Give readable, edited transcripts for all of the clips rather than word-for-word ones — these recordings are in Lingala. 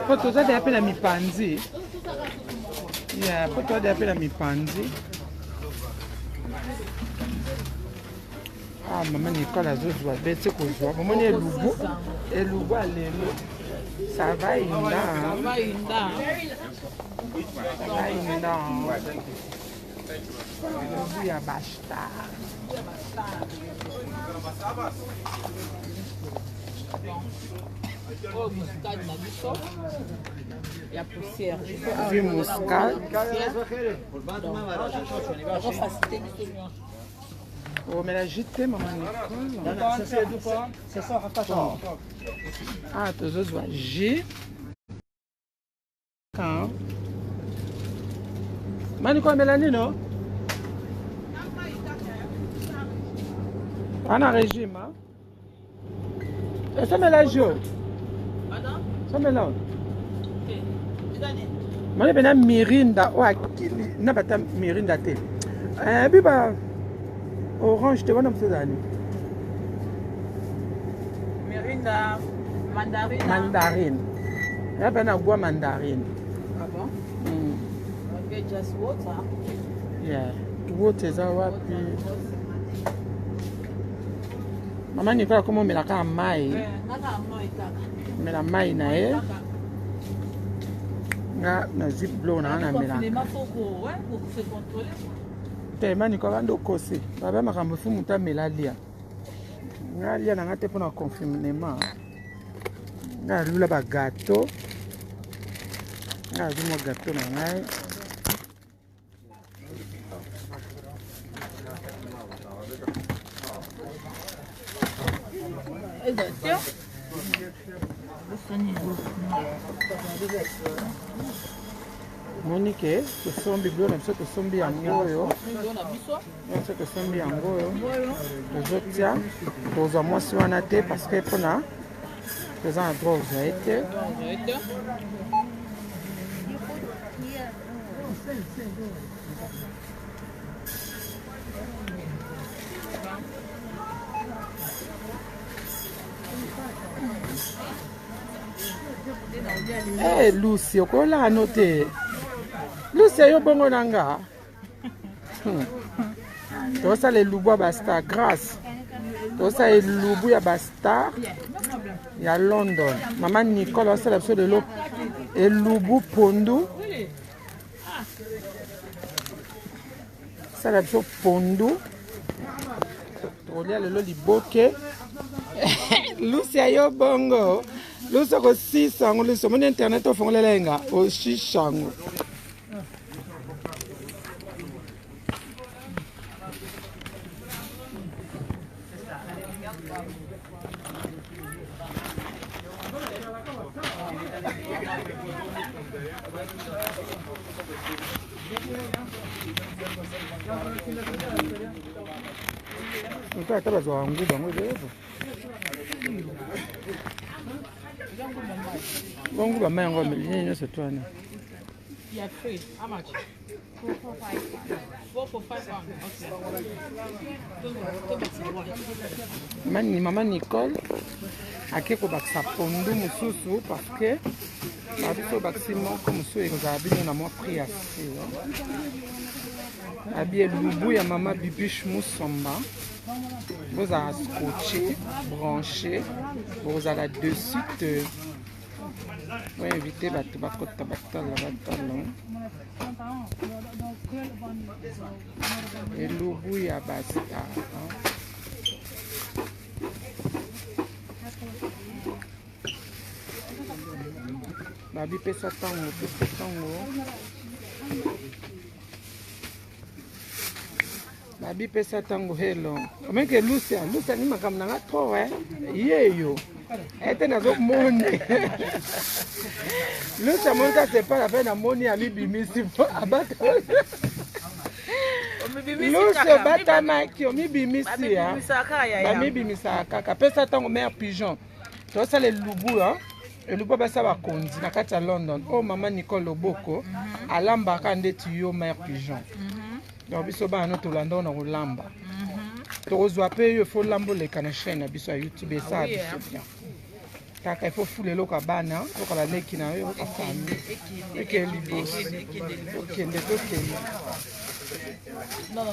Poto za de la mipanzi. Yeah, poto de la mipanzi. Ah, maman Nicole a joué à bête quoi. Maman est loup. Et loup à l'élo. Ça va inda. Ça va inda. Ça va inda. Loup ya basta. Oh, muscade na biso. Il y a poussière. Du muscade. Oh, mais la jeté, maman Nicole. C'est ça, rattachant. Ah, tu as joué J. Quand? Manicole Mélanie, non? On a régime, hein? Et ça me l'a joué. Ça me l'a. Je vais mirinda. Je vais mirinda. Et puis, orange, tu vois, comme ça. Mirinda, mandarine. Mandarine. Je vais boire mandarine. Ah bon? Okay, just water. Yeah. Water is our. Maman Nicole, comment on met la maille? Mais la maille, na zip blow na na mela. Tellement Nicole ando kosi. Baba makambo fu muta melalia. Ngalia na ngate pona confinement. Na lula ba gâteau. Na zumo gâteau na ngai. Monique, tu sommes bleu, même si tu sommes bien ngoyo. Même si tu sommes bien ngoyo. Les autres tiens, tu as moi si on a été parce que pour na, tu as un droit aux été. Eh, Lucy, uko la note. Lucy, yo bongo nanga. Tosa le lubu ya basta grâce. Tosa le lubu ya basta ya London. Maman Nicole osa la de l'eau. Et lubu pondu. Ça la pondu. Tolia le lo liboke. Lucy yo bongo. Lucy ko 600 Lucy mon internet au fond lenga au 600. Nka ataba zo wangu bango devo. Bongo ba mango milini c'est toi na. Yeah, free. How much? 4 for 5 pounds. Okay. Maman Nicole akeko baksa pondu mususu parce que la biso baksimo comme so ekozabino na moi prix assez. Abi lubu ya maman Bibiche Moussamba. Vous avez scotché, branché, vous avez de suite. Vous invitez la et l'oubou ya basta. Babi pesa tango, pesa tango. Babi pesa tango hello. Comment que Lucia ni makam nanga trop yeyo. Était dans le monde. Lucia monta c'est pas la peine à moni à mi bimisi abattre. Lucia bata maki mi bimisi ya. Ba mi bimisa kaka pesa tango mère pigeon. To ça le lubu hein. Le lubu ba ça ba kondi na kati ya London. Oh maman Nicole Loboko alamba ka ndeti yo mère pigeon. donc biso bana tolanda na kolamba tokozwa pe yo fo lambo leka na chaîne na biso ya YouTube esa biso bien kaka il faut fouler loka bana loka leki na yo ka famille eke liboso okende tokende Non.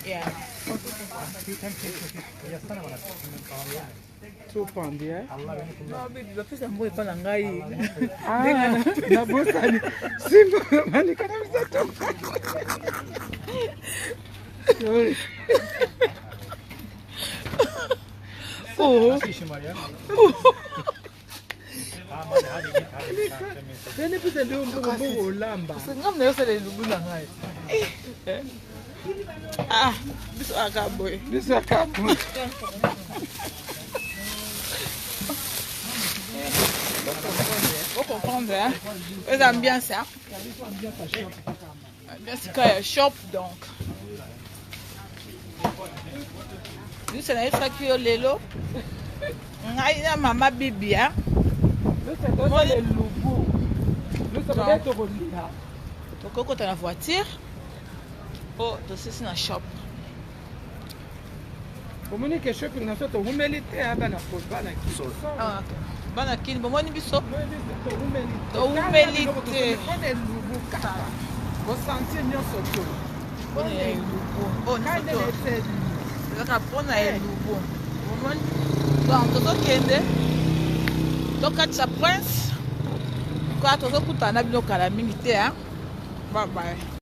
Yeah. tout pendu hein Non, baby, va faire un mot et pas l'angaï. na bosani simba manika na bisato oh Vene pesa ndio mbongo olamba. Ngam na yo sele lubu na ngai. Ah, biso akaboy. Biso akaboy. Faut comprendre hein. Les ambiances hein. Ambiance quand shop donc. Nous c'est la fois que lelo. Ngai na mama bibi hein. Moi le logo. Nous ça va être relira. Donc quand on a la voiture. Oh, c'est un shop. Omoni ke shopping na soto humelite aba na bana kiso. Ah, bana kini bomoni biso. To humelite. On est logo kaka. Bo sentir nyonso to. On est logo. On est logo. Zaka pona e logo. Bomoni. Donc to kende. Tokatsa prince. Kwa to kutana bino kala mingi te hein. Bye bye.